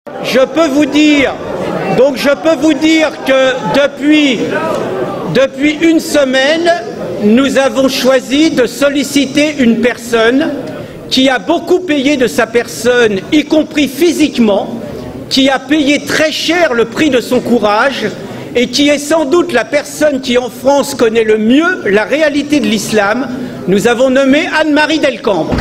Je peux vous dire que depuis une semaine, nous avons choisi de solliciter une personne qui a beaucoup payé de sa personne, y compris physiquement, qui a payé très cher le prix de son courage et qui est sans doute la personne qui en France connaît le mieux la réalité de l'islam. Nous avons nommé Anne-Marie Delcambre.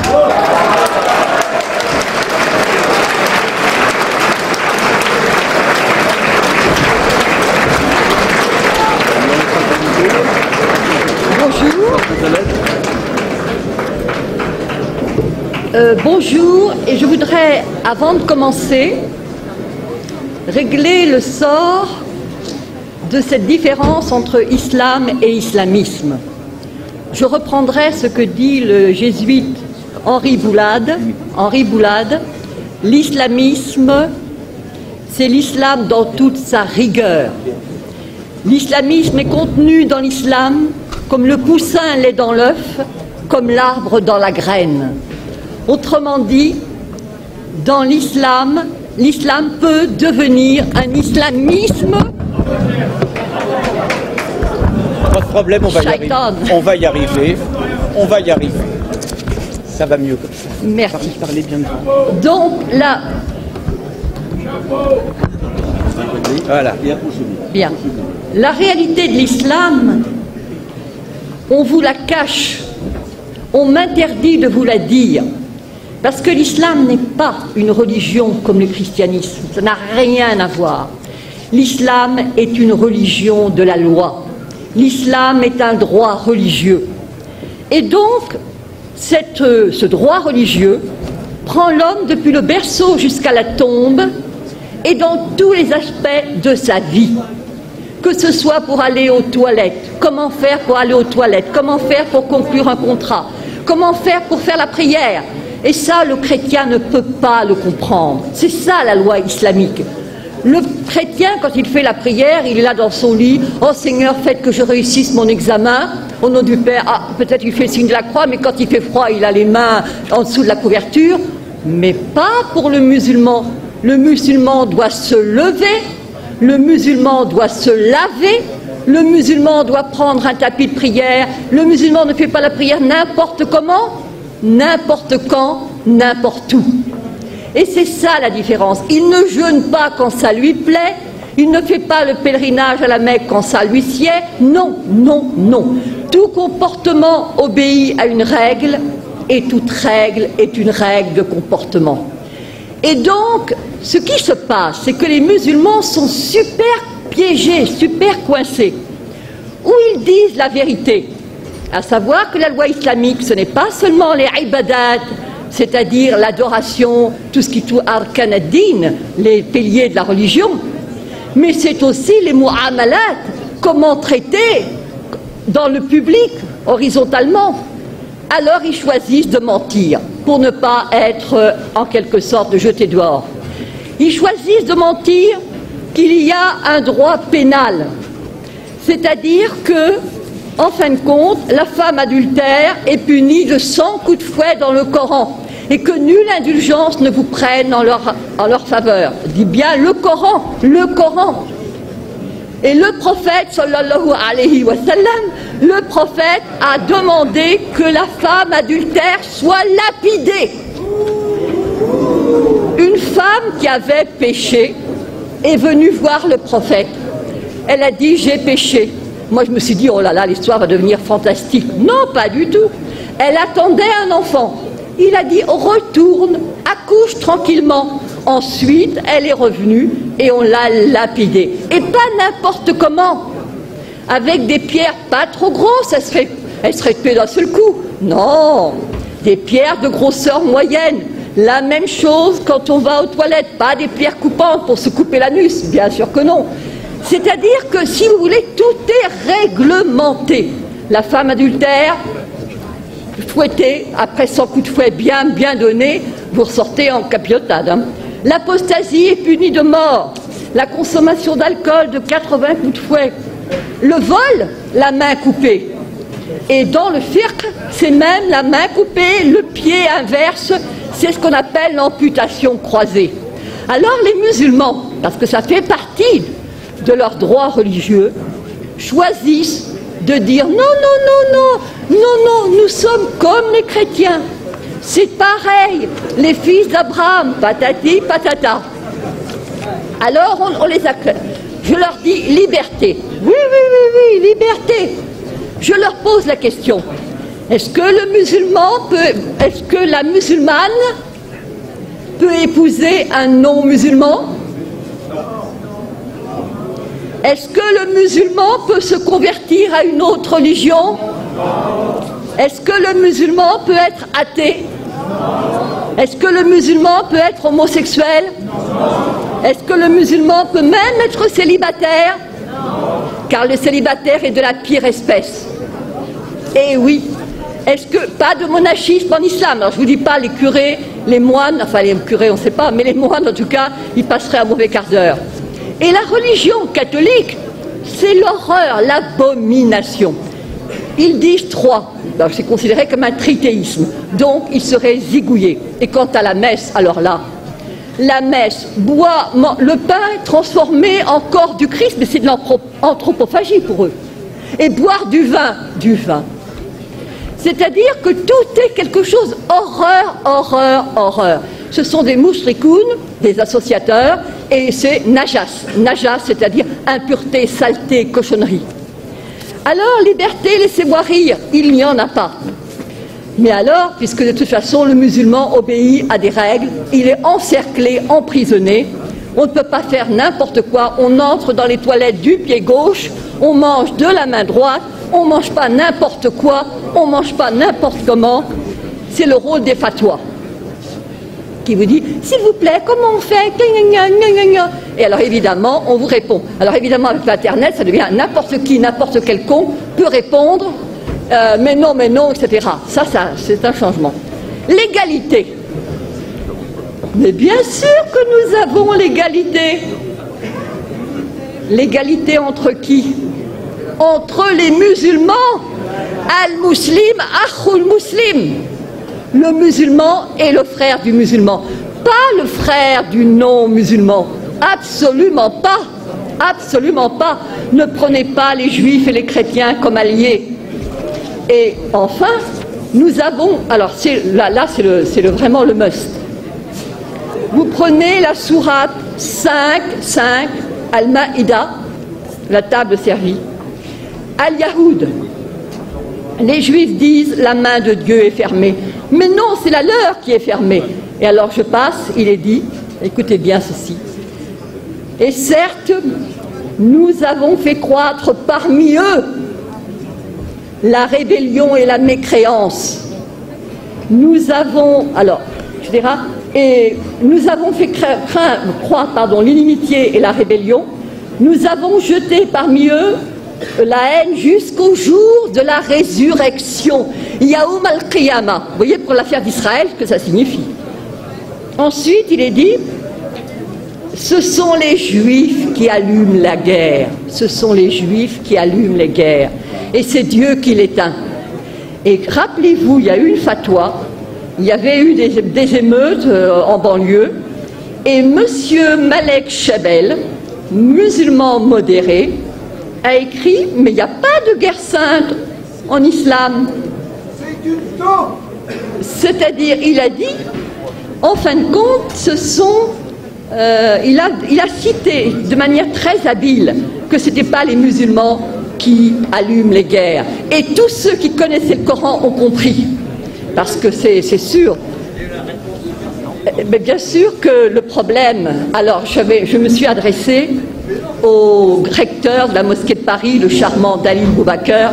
Bonjour, et je voudrais, avant de commencer, régler le sort de cette différence entre islam et islamisme. Je reprendrai ce que dit le jésuite Henri Boulade. L'islamisme, c'est l'islam dans toute sa rigueur. L'islamisme est contenu dans l'islam comme le poussin l'est dans l'œuf, comme l'arbre dans la graine. Autrement dit, dans l'islam, l'islam peut devenir un islamisme. Pas de problème, on va y arriver. Ça va mieux comme ça. Merci. Parlez bien devant. Donc là, voilà. Bien. La réalité de l'islam, on vous la cache, on m'interdit de vous la dire. Parce que l'islam n'est pas une religion comme le christianisme, ça n'a rien à voir. L'islam est une religion de la loi. L'islam est un droit religieux. Et donc, ce droit religieux prend l'homme depuis le berceau jusqu'à la tombe et dans tous les aspects de sa vie. Que ce soit pour aller aux toilettes, comment faire pour aller aux toilettes, comment faire pour conclure un contrat, comment faire pour faire la prière. Et ça, le chrétien ne peut pas le comprendre. C'est ça la loi islamique. Le chrétien, quand il fait la prière, il est là dans son lit. « Oh Seigneur, faites que je réussisse mon examen. Au nom du Père. » Ah, peut-être il fait le signe de la croix, mais quand il fait froid, il a les mains en dessous de la couverture. Mais pas pour le musulman. Le musulman doit se lever. Le musulman doit se laver. Le musulman doit prendre un tapis de prière. Le musulman ne fait pas la prière n'importe comment, n'importe quand, n'importe où. Et c'est ça la différence. Il ne jeûne pas quand ça lui plaît, il ne fait pas le pèlerinage à la Mecque quand ça lui sied. Non, non, non. Tout comportement obéit à une règle, et toute règle est une règle de comportement. Et donc, ce qui se passe, c'est que les musulmans sont super piégés, super coincés. Ou ils disent la vérité, à savoir que la loi islamique, ce n'est pas seulement les ibadat, c'est-à-dire l'adoration, tout ce qui touche arkan ad-din, les piliers de la religion, mais c'est aussi les mu'amalat, comment traiter dans le public, horizontalement. Alors ils choisissent de mentir, pour ne pas être en quelque sorte jetés dehors. Ils choisissent de mentir qu'il y a un droit pénal, c'est-à-dire que, en fin de compte, la femme adultère est punie de 100 coups de fouet dans le Coran et que nulle indulgence ne vous prenne en leur faveur. Dit bien le Coran, le Coran. Et le prophète, sallallahu alayhi wa sallam, le prophète a demandé que la femme adultère soit lapidée. Une femme qui avait péché est venue voir le prophète. Elle a dit « j'ai péché ». Moi, je me suis dit, oh là là, l'histoire va devenir fantastique. Non, pas du tout. Elle attendait un enfant. Il a dit, retourne, accouche tranquillement. Ensuite, elle est revenue et on l'a lapidée. Et pas n'importe comment. Avec des pierres pas trop grosses, elle serait tuée d'un seul coup. Non, des pierres de grosseur moyenne. La même chose quand on va aux toilettes. Pas des pierres coupantes pour se couper l'anus, bien sûr que non. C'est-à-dire que, si vous voulez, tout est réglementé. La femme adultère, fouettée, après 100 coups de fouet bien donnés, vous ressortez en capilotade. Hein. L'apostasie est punie de mort. La consommation d'alcool de 80 coups de fouet. Le vol, la main coupée. Et dans le fiqh, c'est même la main coupée, le pied inverse, c'est ce qu'on appelle l'amputation croisée. Alors les musulmans, parce que ça fait partie de leurs droits religieux, choisissent de dire non, non, non, non, non, non, nous sommes comme les chrétiens. C'est pareil, les fils d'Abraham, patati, patata. Alors on les accueille. Je leur dis liberté. Oui, oui, oui, oui, liberté. Je leur pose la question. Est-ce que le musulman peut, est-ce que la musulmane peut épouser un non-musulman? Est-ce que le musulman peut se convertir à une autre religion? Est-ce que le musulman peut être athée? Est-ce que le musulman peut être homosexuel? Est-ce que le musulman peut même être célibataire? Car le célibataire est de la pire espèce. Et oui. Est-ce que, pas de monachisme en islam? Alors je ne vous dis pas les curés, les moines, enfin les curés on ne sait pas, mais les moines en tout cas, ils passeraient un mauvais quart d'heure. Et la religion catholique, c'est l'horreur, l'abomination. Ils disent trois. C'est considéré comme un trithéisme. Donc, ils seraient zigouillés. Et quant à la messe, alors là, la messe, le pain est transformé en corps du Christ, mais c'est de l'anthropophagie pour eux. Et boire du vin. C'est-à-dire que tout est quelque chose, horreur, horreur, horreur. Ce sont des moushrikoun, des associateurs, et c'est najas. Najas, c'est-à-dire impureté, saleté, cochonnerie. Alors, liberté, laissez-moi rire, il n'y en a pas. Mais alors, puisque de toute façon le musulman obéit à des règles, il est encerclé, emprisonné, on ne peut pas faire n'importe quoi, on entre dans les toilettes du pied gauche, on mange de la main droite, on ne mange pas n'importe quoi, on ne mange pas n'importe comment. C'est le rôle des fatwas qui vous dit, s'il vous plaît, comment on fait? Et alors évidemment, on vous répond. Alors évidemment, avec l'Internet, ça devient n'importe qui, n'importe quel con peut répondre, mais non, etc. Ça c'est un changement. L'égalité. Mais bien sûr que nous avons l'égalité. L'égalité entre qui? Entre les musulmans. Al-Muslim, Akhul Muslim. Le musulman est le frère du musulman, pas le frère du non-musulman. Absolument pas. Absolument pas. Ne prenez pas les juifs et les chrétiens comme alliés. Et enfin, nous avons, alors là c'est vraiment le must. Vous prenez la sourate 5, Al-Maïda, la table servie. Al-Yahoud, les juifs disent la main de Dieu est fermée. Mais non, c'est la leur qui est fermée. Et alors je passe, il est dit, écoutez bien ceci. Et certes, nous avons fait croître parmi eux la rébellion et la mécréance. Nous avons, alors, je dirais, et nous avons fait croître l'inimitié et la rébellion. Nous avons jeté parmi eux la haine jusqu'au jour de la résurrection. Yaoum al-Qiyamah. Vous voyez pour l'affaire d'Israël ce que ça signifie. Ensuite, il est dit, ce sont les Juifs qui allument la guerre. Ce sont les Juifs qui allument les guerres. Et c'est Dieu qui l'éteint. Et rappelez-vous, il y a eu une fatwa, il y avait eu des émeutes en banlieue, et monsieur Malek Chabel, musulman modéré, a écrit, mais il n'y a pas de guerre sainte en islam. C'est-à-dire, il a dit, en fin de compte, ce sont... il a cité de manière très habile que ce n'étaient pas les musulmans qui allument les guerres. Et tous ceux qui connaissaient le Coran ont compris. Parce que c'est sûr. Mais bien sûr que le problème... Alors, je me suis adressée au recteur de la mosquée de Paris, le charmant Dalil Boubaker.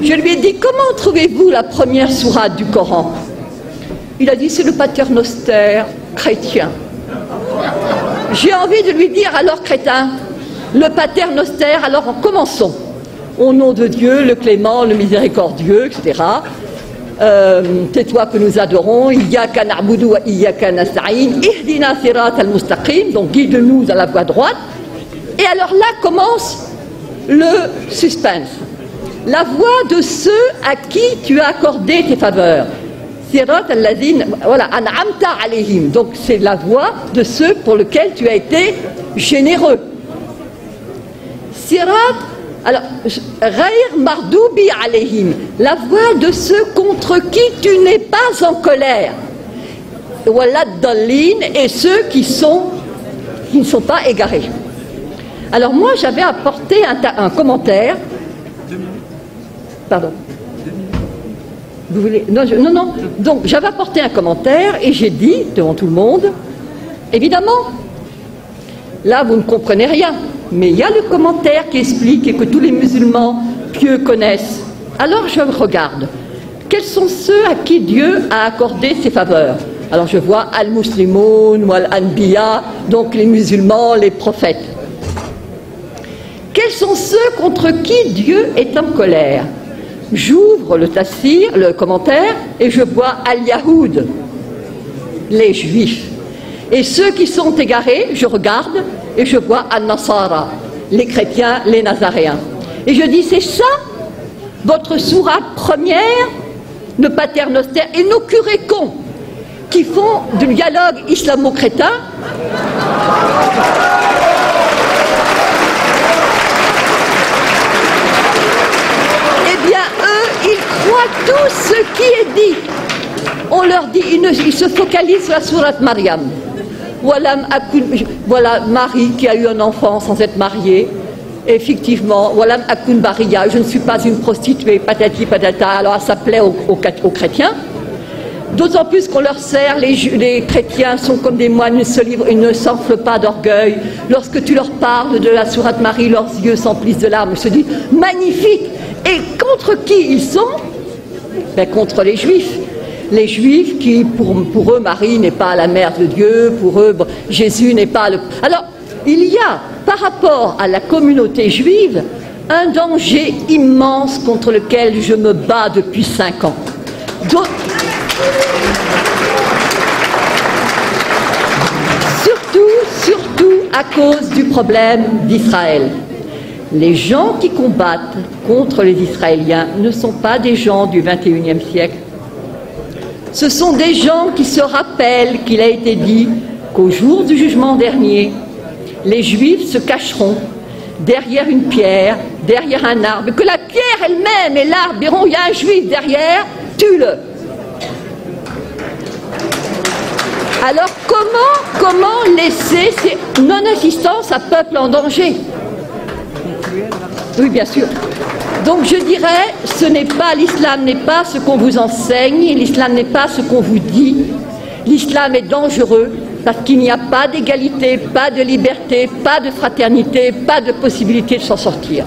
Je lui ai dit, comment trouvez-vous la première sourate du Coran? Il a dit, c'est le paternoster chrétien. J'ai envie de lui dire, alors crétin, le paternoster, alors commençons. Au nom de Dieu, le clément, le miséricordieux, etc. Tais-toi que nous adorons, Iyyaka na'budu wa iyyaka nasta'in, ihdina sirat al-mustaqim, donc guide-nous dans la voie droite. Et alors là commence le suspense. La voie de ceux à qui tu as accordé tes faveurs. Sirat alladhina, voilà, an'amta alayhim. Donc c'est la voie de ceux pour lesquels tu as été généreux. Sirat, alors, Ghayr mardoubi alayhim, la voie de ceux contre qui tu n'es pas en colère. Walad dallin, et ceux qui ne sont pas égarés. Alors moi j'avais apporté un commentaire. Pardon. Vous voulez... Non. Donc j'avais apporté un commentaire et j'ai dit devant tout le monde, évidemment, là vous ne comprenez rien, mais il y a le commentaire qui explique et que tous les musulmans pieux connaissent. Alors je regarde, quels sont ceux à qui Dieu a accordé ses faveurs? Alors je vois al-muslimoun ou al-anbiya, donc les musulmans, les prophètes. Quels sont ceux contre qui Dieu est en colère? J'ouvre le tafsir, le commentaire, et je vois al-yahoud, les juifs. Et ceux qui sont égarés, je regarde et je vois al-nasara, les chrétiens, les nazaréens. Et je dis, c'est ça votre sourate première, ne paternoster, et nos curés cons qui font du dialogue islamo-crétin. Eh bien, eux, ils croient tout ce qui est dit. On leur dit, ils se focalisent sur la sourate Maryam. Voilà Marie qui a eu un enfant sans être mariée. Effectivement, voilà Akun Baria, je ne suis pas une prostituée, patati patata. Alors ça plaît aux chrétiens. D'autant plus qu'on leur sert, les chrétiens sont comme des moines, ils ne s'enflent pas d'orgueil. Lorsque tu leur parles de la sourate Marie, leurs yeux s'emplissent de larmes. Je te dis, magnifique. Et contre qui ils sont? Ben, contre les Juifs. Les Juifs qui, pour eux, Marie n'est pas la mère de Dieu, pour eux, Jésus n'est pas le... Alors, il y a, par rapport à la communauté juive, un danger immense contre lequel je me bats depuis 5 ans. Surtout à cause du problème d'Israël. Les gens qui combattent contre les Israéliens ne sont pas des gens du XXIe siècle. Ce sont des gens qui se rappellent qu'il a été dit qu'au jour du jugement dernier, les Juifs se cacheront derrière une pierre, derrière un arbre, que la pierre elle-même et l'arbre diront, il y a un Juif derrière, tue-le. Alors comment laisser ces non-assistance à peuple en danger? Oui, bien sûr. Donc je dirais, l'islam n'est pas ce qu'on vous enseigne, l'islam n'est pas ce qu'on vous dit. L'islam est dangereux parce qu'il n'y a pas d'égalité, pas de liberté, pas de fraternité, pas de possibilité de s'en sortir.